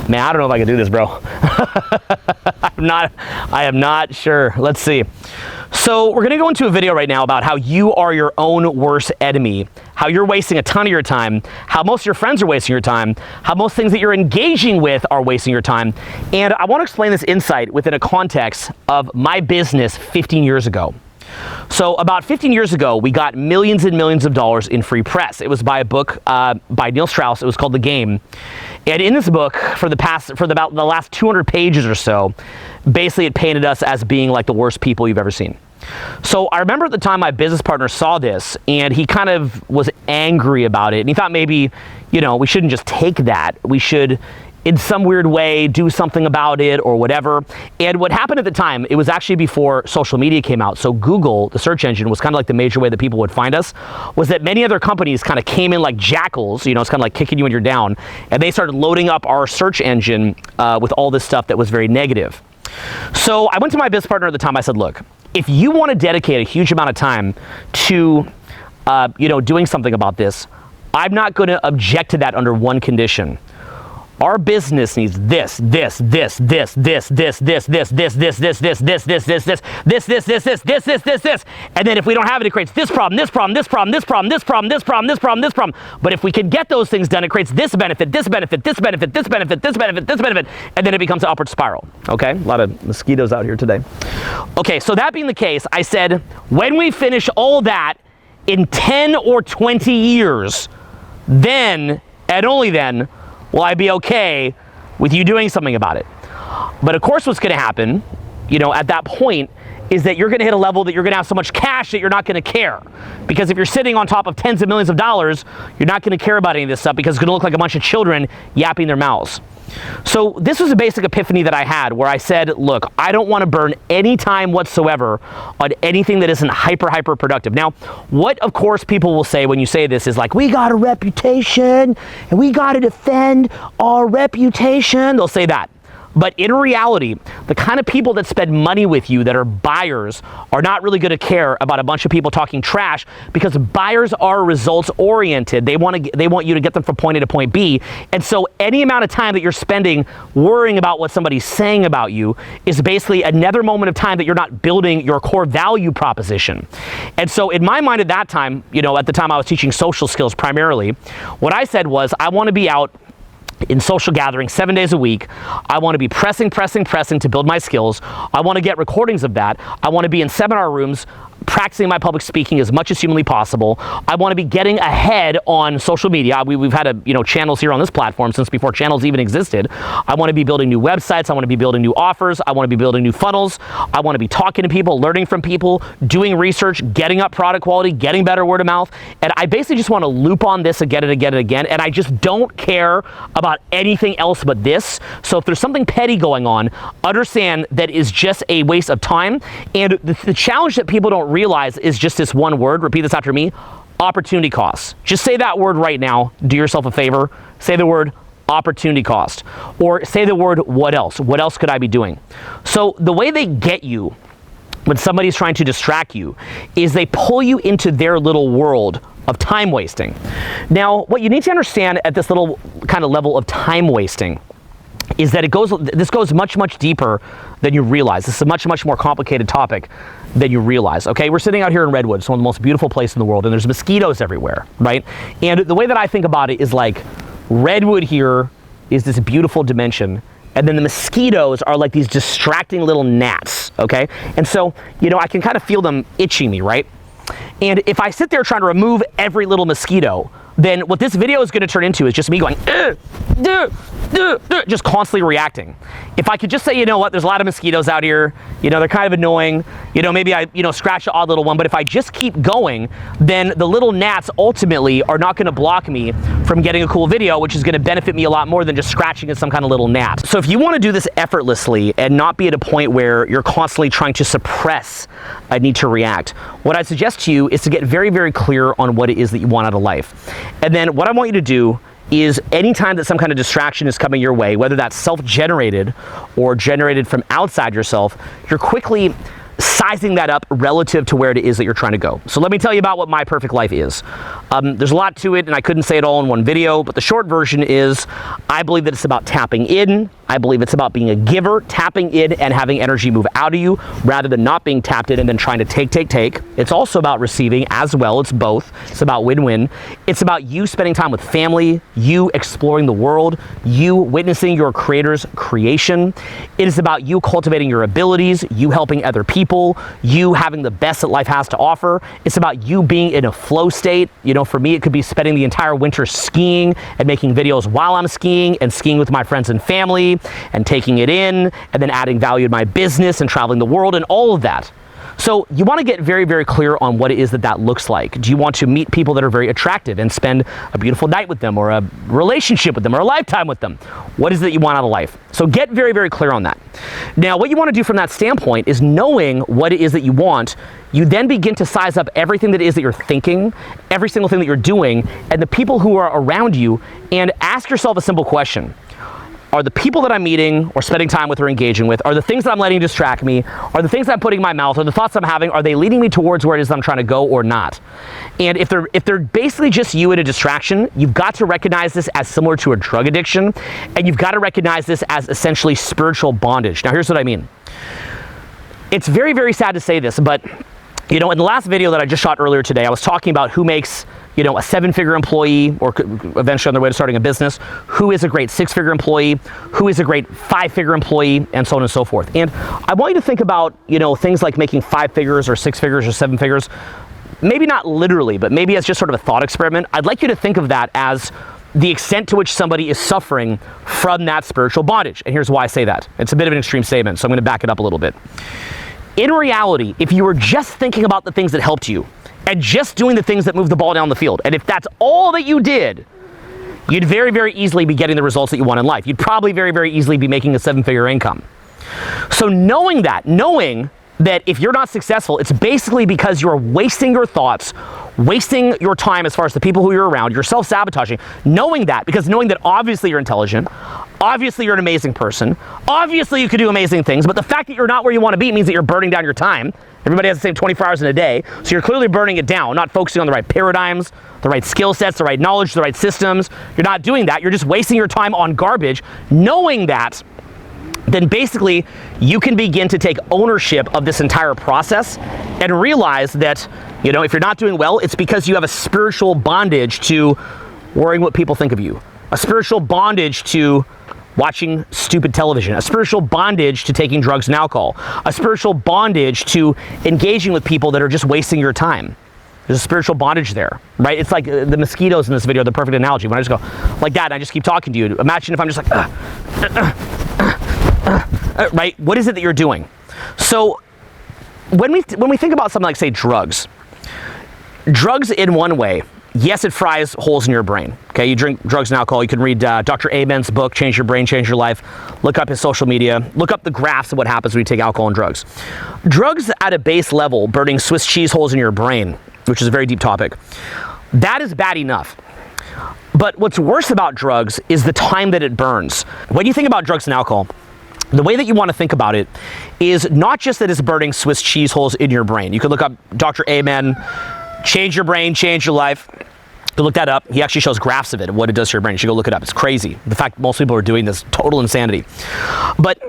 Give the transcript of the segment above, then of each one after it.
Man, I don't know if I can do this, bro. I am not sure. Let's see. So we're gonna go into a video right now about how you are your own worst enemy, how you're wasting a ton of your time, how most of your friends are wasting your time, how most things that you're engaging with are wasting your time. And I want to explain this insight within a context of my business 15 years ago. So about 15 years ago, we got millions and millions of dollars in free press. It was by a book by Neil Strauss. It was called The Game. And in this book, for about the last 200 pages or so, basically it painted us as being like the worst people you've ever seen. So I remember at the time my business partner saw this and he kind of was angry about it. And he thought maybe, you know, we shouldn't just take that. We should, in some weird way, do something about it or whatever. And what happened at the time, it was actually before social media came out. So Google, the search engine, was kind of like the major way that people would find us, was that many other companies kind of came in like jackals, you know, it's kind of like kicking you when you're down. And they started loading up our search engine with all this stuff that was very negative. So I went to my business partner at the time. I said, look, if you want to dedicate a huge amount of time to, you know, doing something about this, I'm not going to object to that under one condition. Our business needs this, and then if we don't have it, it creates this problem. But if we can get those things done, it creates this benefit, and then it becomes an upward spiral. Okay, a lot of mosquitoes out here today. Okay, so that being the case, I said, when we finish all that in 10 or 20 years, then, and only then, will I be okay with you doing something about it? But of course what's gonna happen, you know, at that point, is that you're gonna hit a level that you're gonna have so much cash that you're not gonna care. Because if you're sitting on top of tens of millions of dollars, you're not gonna care about any of this stuff because it's gonna look like a bunch of children yapping their mouths. So this was a basic epiphany that I had where I said, look, I don't want to burn any time whatsoever on anything that isn't hyper productive. Now, what of course people will say when you say this is like, we got a reputation and we got to defend our reputation. They'll say that. But in reality, the kind of people that spend money with you that are buyers are not really going to care about a bunch of people talking trash because buyers are results oriented. They want you to get them from point A to point B. And so any amount of time that you're spending worrying about what somebody's saying about you is basically another moment of time that you're not building your core value proposition. And so in my mind at that time, you know, at the time I was teaching social skills primarily, what I said was I want to be out in social gatherings 7 days a week. I want to be pressing to build my skills. I want to get recordings of that. I want to be in seminar rooms practicing my public speaking as much as humanly possible. I want to be getting ahead on social media. We've had channels here on this platform since before channels even existed. I want to be building new websites. I want to be building new offers. I want to be building new funnels. I want to be talking to people, learning from people, doing research, getting up product quality, getting better word of mouth. And I basically just want to loop on this again and again and again. And I just don't care about anything else but this. So if there's something petty going on, understand that is just a waste of time. And the challenge that people don't realize is just this one word. Repeat this after me: opportunity cost. Just say that word right now. Do yourself a favor. Say the word opportunity cost, or say the word what else? What else could I be doing? So the way they get you when somebody's trying to distract you is they pull you into their little world of time wasting. Now, what you need to understand at this little kind of level of time wasting is that this goes much deeper than you realize. This is a much more complicated topic than you realize. Okay, we're sitting out here in Redwood, it's one of the most beautiful places in the world, and there's mosquitoes everywhere, right? And the way that I think about it is like Redwood here is this beautiful dimension, and then the mosquitoes are like these distracting little gnats, okay? And so, you know, I can kind of feel them itching me, right? And if I sit there trying to remove every little mosquito, then what this video is going to turn into is just me going, just constantly reacting. If I could just say, you know what, there's a lot of mosquitoes out here, you know, they're kind of annoying, you know, maybe I, scratch an odd little one, but if I just keep going, then the little gnats ultimately are not going to block me from getting a cool video, which is going to benefit me a lot more than just scratching at some kind of little gnat. So if you want to do this effortlessly and not be at a point where you're constantly trying to suppress a need to react, what I suggest to you is to get very clear on what it is that you want out of life. And then what I want you to do is anytime that some kind of distraction is coming your way, whether that's self-generated or generated from outside yourself, you're quickly sizing that up relative to where it is that you're trying to go. So let me tell you about what my perfect life is. There's a lot to it, and I couldn't say it all in one video, but the short version is I believe that it's about tapping in. I believe it's about being a giver, tapping in and having energy move out of you rather than not being tapped in and then trying to take. It's also about receiving as well. It's both. It's about win-win. It's about you spending time with family, you exploring the world, you witnessing your creator's creation. It is about you cultivating your abilities, you helping other people, you having the best that life has to offer. It's about you being in a flow state. You know, for me, it could be spending the entire winter skiing and making videos while I'm skiing and skiing with my friends and family and taking it in and then adding value to my business and traveling the world and all of that. So you want to get very, very clear on what it is that that looks like. Do you want to meet people that are very attractive and spend a beautiful night with them or a relationship with them or a lifetime with them? What is it that you want out of life? So get very, very clear on that. Now, what you want to do from that standpoint is knowing what it is that you want. You then begin to size up everything that it is that you're thinking, every single thing that you're doing, and the people who are around you, and ask yourself a simple question. Are the people that I'm meeting or spending time with or engaging with, are the things that I'm letting distract me, are the things that I'm putting in my mouth, or the thoughts I'm having, are they leading me towards where it is I'm trying to go or not? And if they're basically just you at a distraction, you've got to recognize this as similar to a drug addiction, and you've got to recognize this as essentially spiritual bondage. Now, here's what I mean. It's very, very sad to say this, but you know, in the last video that I just shot earlier today, I was talking about who makes, you know, a 7-figure employee or eventually on their way to starting a business, who is a great 6-figure employee, who is a great 5-figure employee, and so on and so forth. And I want you to think about, you know, things like making 5 figures or 6 figures or 7 figures, maybe not literally, but maybe as just sort of a thought experiment. I'd like you to think of that as the extent to which somebody is suffering from that spiritual bondage. And here's why I say that. It's a bit of an extreme statement, so I'm going to back it up a little bit. In reality, if you were just thinking about the things that helped you and just doing the things that move the ball down the field, and if that's all that you did, you'd very, very easily be getting the results that you want in life. You'd probably very, very easily be making a 7-figure income. So knowing that if you're not successful, it's basically because you're wasting your thoughts, wasting your time as far as the people who you're around, you're self-sabotaging, knowing that obviously you're intelligent, obviously you're an amazing person, obviously you could do amazing things, but the fact that you're not where you want to be means that you're burning down your time. Everybody has the same 24 hours in a day, so you're clearly burning it down, not focusing on the right paradigms, the right skill sets, the right knowledge, the right systems. You're not doing that. You're just wasting your time on garbage. Knowing that, then basically you can begin to take ownership of this entire process and realize that, you know, if you're not doing well, it's because you have a spiritual bondage to worrying what people think of you, a spiritual bondage to watching stupid television, a spiritual bondage to taking drugs and alcohol, a spiritual bondage to engaging with people that are just wasting your time. There's a spiritual bondage there, right? It's like the mosquitoes in this video are the perfect analogy. When I just go like that and I just keep talking to you, imagine if I'm just like, right? What is it that you're doing? So when we think about something like, say, drugs in one way, yes, it fries holes in your brain. Okay, you drink drugs and alcohol. You can read Dr. Amen's book, Change Your Brain, Change Your Life. Look up his social media. Look up the graphs of what happens when you take alcohol and drugs. Drugs at a base level, burning Swiss cheese holes in your brain, which is a very deep topic, that is bad enough. But what's worse about drugs is the time that it burns. When you think about drugs and alcohol, the way that you want to think about it is not just that it's burning Swiss cheese holes in your brain. You could look up Dr. Amen, Change Your Brain, Change Your Life. Go look that up. He actually shows graphs of it, of what it does to your brain. You should go look it up. It's crazy. The fact most people are doing this, total insanity. But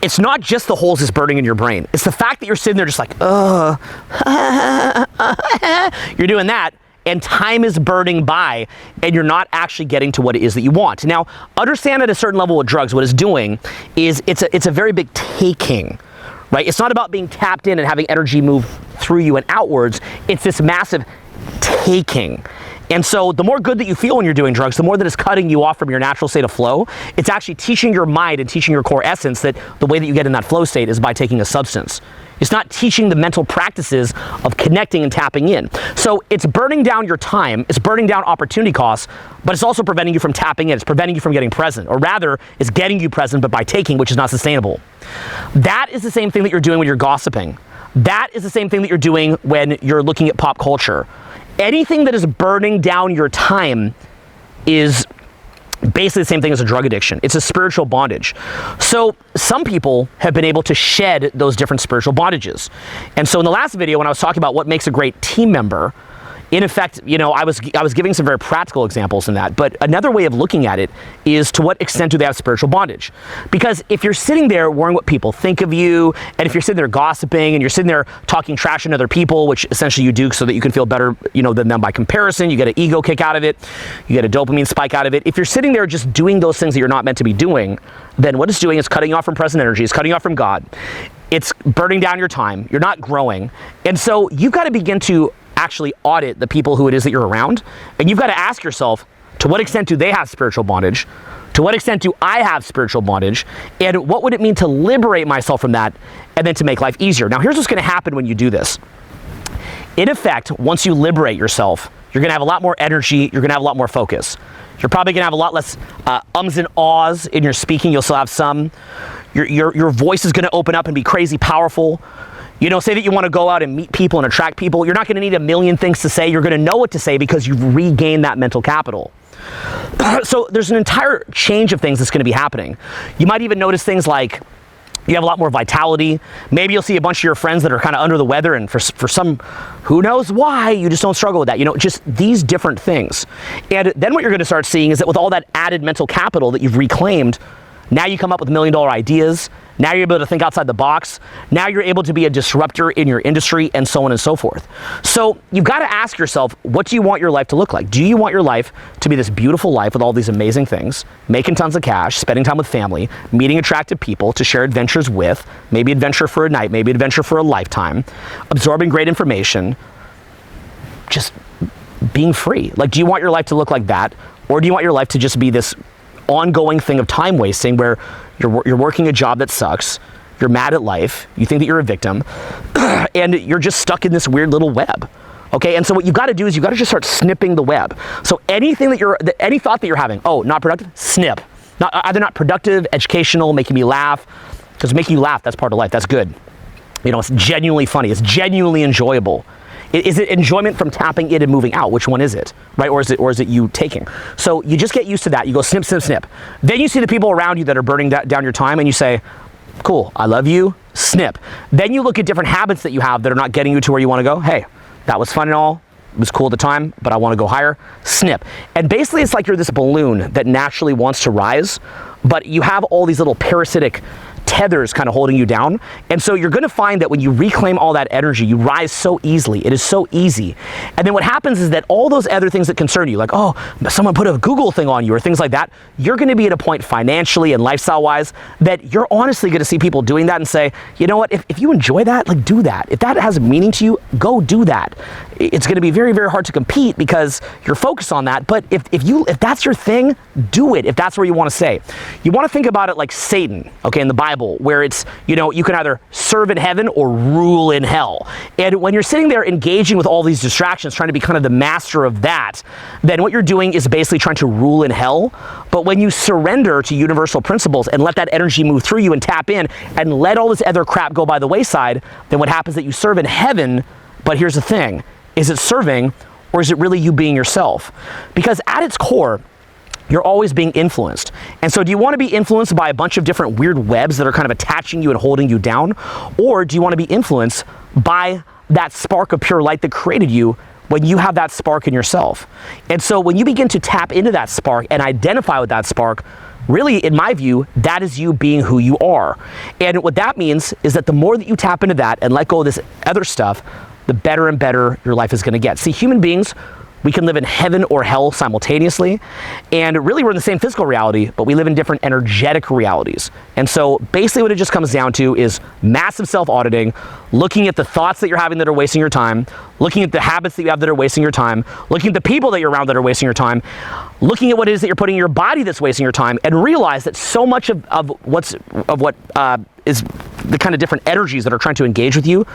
it's not just the holes it's burning in your brain. It's the fact that you're sitting there just like, you're doing that, and time is burning by, and you're not actually getting to what it is that you want. Now, understand at a certain level with drugs, what it's doing is it's a very big taking, right? It's not about being tapped in and having energy move through you and outwards. It's this massive taking. And so the more good that you feel when you're doing drugs, the more that it's cutting you off from your natural state of flow. It's actually teaching your mind and teaching your core essence that the way that you get in that flow state is by taking a substance. It's not teaching the mental practices of connecting and tapping in. So it's burning down your time, it's burning down opportunity costs, but it's also preventing you from tapping in. It's preventing you from getting present, or rather, it's getting you present, but by taking, which is not sustainable. That is the same thing that you're doing when you're gossiping. That is the same thing that you're doing when you're looking at pop culture. Anything that is burning down your time is basically the same thing as a drug addiction. It's a spiritual bondage. So some people have been able to shed those different spiritual bondages. And so in the last video, when I was talking about what makes a great team member, in effect, you know, I was giving some very practical examples in that, but another way of looking at it is to what extent do they have spiritual bondage? Because if you're sitting there worrying what people think of you, and if you're sitting there gossiping, and you're sitting there talking trash on other people, which essentially you do so that you can feel better, you know, than them by comparison, you get an ego kick out of it, you get a dopamine spike out of it. If you're sitting there just doing those things that you're not meant to be doing, then what it's doing is cutting you off from present energy, it's cutting you off from God. It's burning down your time, you're not growing. And so you've got to begin to actually audit the people who it is that you're around. And you've got to ask yourself, to what extent do they have spiritual bondage? To what extent do I have spiritual bondage? And what would it mean to liberate myself from that and then to make life easier? Now, here's what's going to happen when you do this. In effect, once you liberate yourself, you're going to have a lot more energy, you're going to have a lot more focus. You're probably going to have a lot less ums and ahs in your speaking. You'll still have some. Your voice is going to open up and be crazy powerful. You know, say that you want to go out and meet people and attract people. You're not going to need a million things to say. You're going to know what to say because you've regained that mental capital. So there's an entire change of things that's going to be happening. You might even notice things like you have a lot more vitality. Maybe you'll see a bunch of your friends that are kind of under the weather, and for some, who knows why, you just don't struggle with that. You know, just these different things. And then what you're going to start seeing is that with all that added mental capital that you've reclaimed, now you come up with $1 million ideas. Now you're able to think outside the box. Now you're able to be a disruptor in your industry, and so on and so forth. So you've got to ask yourself, what do you want your life to look like? Do you want your life to be this beautiful life with all these amazing things, making tons of cash, spending time with family, meeting attractive people to share adventures with, maybe adventure for a night, maybe adventure for a lifetime, absorbing great information, just being free? Like, do you want your life to look like that? Or do you want your life to just be this ongoing thing of time wasting where you're working a job that sucks, you're mad at life, you think that you're a victim, and you're just stuck in this weird little web? Okay, and so what you've got to do is you've got to just start snipping the web. So any thought that you're having, oh, not productive, snip. Either not productive, educational, making me laugh, because making you laugh, that's part of life, that's good. You know, it's genuinely funny, it's genuinely enjoyable. Is it enjoyment from tapping in and moving out? Which one is it, right? Or is it you taking? So you just get used to that. You go snip, snip, snip. Then you see the people around you that are burning down your time, and you say, cool, I love you, snip. Then you look at different habits that you have that are not getting you to where you want to go. Hey, that was fun and all. It was cool at the time, but I want to go higher. Snip. And basically it's like you're this balloon that naturally wants to rise, but you have all these little parasitic tethers kind of holding you down. And so you're going to find that when you reclaim all that energy, you rise so easily. It is so easy. And then what happens is that all those other things that concern you, like, oh, someone put a Google thing on you or things like that, you're going to be at a point financially and lifestyle wise that you're honestly going to see people doing that and say, you know what, if you enjoy that, like, do that. If that has meaning to you, go do that. It's going to be very, very hard to compete because you're focused on that. But if that's your thing, do it. If that's where you want to stay. You want to think about it like Satan, okay, in the Bible, where it's, you know, you can either serve in heaven or rule in hell. And when you're sitting there engaging with all these distractions, trying to be kind of the master of that, then what you're doing is basically trying to rule in hell. But when you surrender to universal principles and let that energy move through you and tap in and let all this other crap go by the wayside, then what happens is that you serve in heaven. But here's the thing, is it serving or is it really you being yourself? Because at its core, you're always being influenced. And so do you want to be influenced by a bunch of different weird webs that are kind of attaching you and holding you down? Or do you want to be influenced by that spark of pure light that created you when you have that spark in yourself? And so when you begin to tap into that spark and identify with that spark, really, in my view, that is you being who you are. And what that means is that the more that you tap into that and let go of this other stuff, the better and better your life is going to get. See, human beings, we can live in heaven or hell simultaneously. And really, we're in the same physical reality, but we live in different energetic realities. And so basically what it just comes down to is massive self-auditing, looking at the thoughts that you're having that are wasting your time, looking at the habits that you have that are wasting your time, looking at the people that you're around that are wasting your time, looking at what it is that you're putting in your body that's wasting your time, and realize that so much of what is the kind of different energies that are trying to engage with you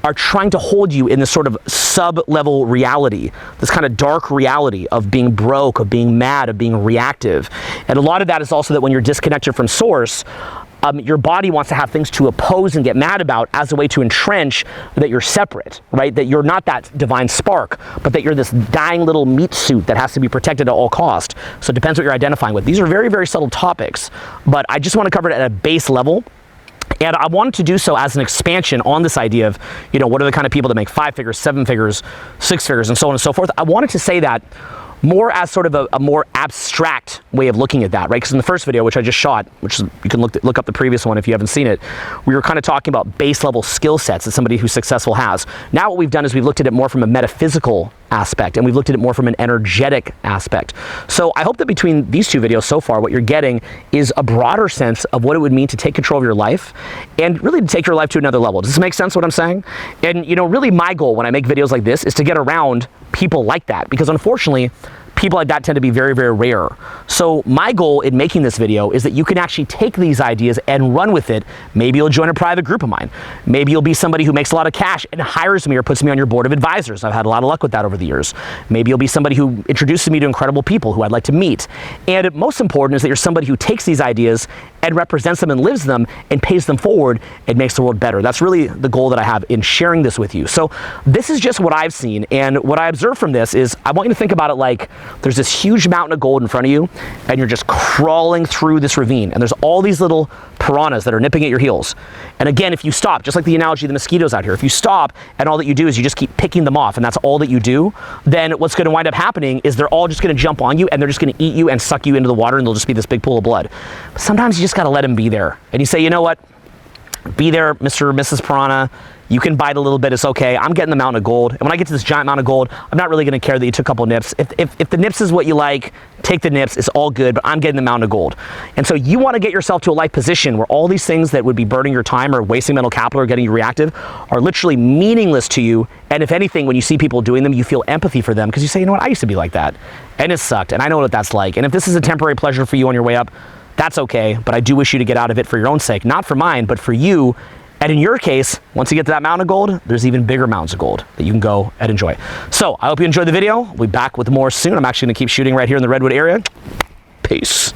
are trying to hold you in this sort of sub-level reality, this kind of dark reality of being broke, of being mad, of being reactive. And a lot of that is also that when you're disconnected from source, your body wants to have things to oppose and get mad about as a way to entrench that you're separate, right? That you're not that divine spark, but that you're this dying little meat suit that has to be protected at all cost. So it depends what you're identifying with. These are very, very subtle topics, but I just want to cover it at a base level. And I wanted to do so as an expansion on this idea of, you know, what are the kind of people that make 5 figures, 7 figures, 6 figures, and so on and so forth. I wanted to say that more as sort of a more abstract way of looking at that, right? Because in the first video, which I just shot, which is, you can look up the previous one if you haven't seen it, we were kind of talking about base level skill sets that somebody who's successful has. Now what we've done is we've looked at it more from a metaphysical aspect, and we've looked at it more from an energetic aspect. So I hope that between these two videos so far, what you're getting is a broader sense of what it would mean to take control of your life and really to take your life to another level. Does this make sense what I'm saying? And you know, really my goal when I make videos like this is to get around people like that, because unfortunately, people like that tend to be very, very rare. So my goal in making this video is that you can actually take these ideas and run with it. Maybe you'll join a private group of mine. Maybe you'll be somebody who makes a lot of cash and hires me or puts me on your board of advisors. I've had a lot of luck with that over the years. Maybe you'll be somebody who introduces me to incredible people who I'd like to meet. And most important is that you're somebody who takes these ideas and represents them and lives them and pays them forward and makes the world better. That's really the goal that I have in sharing this with you. So this is just what I've seen, and what I observe from this is I want you to think about it like there's this huge mountain of gold in front of you and you're just crawling through this ravine, and there's all these little piranhas that are nipping at your heels. And again, if you stop, just like the analogy of the mosquitoes out here, if you stop and all that you do is you just keep picking them off and that's all that you do, then what's going to wind up happening is they're all just going to jump on you and they're just going to eat you and suck you into the water, and there'll just be this big pool of blood. But sometimes you just got to let them be there. And you say, you know what? Be there, Mr. or Mrs. Piranha. You can bite a little bit, it's okay. I'm getting the mountain of gold. And when I get to this giant mountain of gold, I'm not really gonna care that you took a couple nips. If the nips is what you like, take the nips, it's all good, but I'm getting the mountain of gold. And so you wanna get yourself to a life position where all these things that would be burning your time or wasting mental capital or getting you reactive are literally meaningless to you. And if anything, when you see people doing them, you feel empathy for them because you say, you know what, I used to be like that. And it sucked, and I know what that's like. And if this is a temporary pleasure for you on your way up, that's okay, but I do wish you to get out of it for your own sake, not for mine, but for you. And in your case, once you get to that mountain of gold, there's even bigger mountains of gold that you can go and enjoy. So I hope you enjoyed the video. We'll be back with more soon. I'm actually gonna keep shooting right here in the Redwood area. Peace.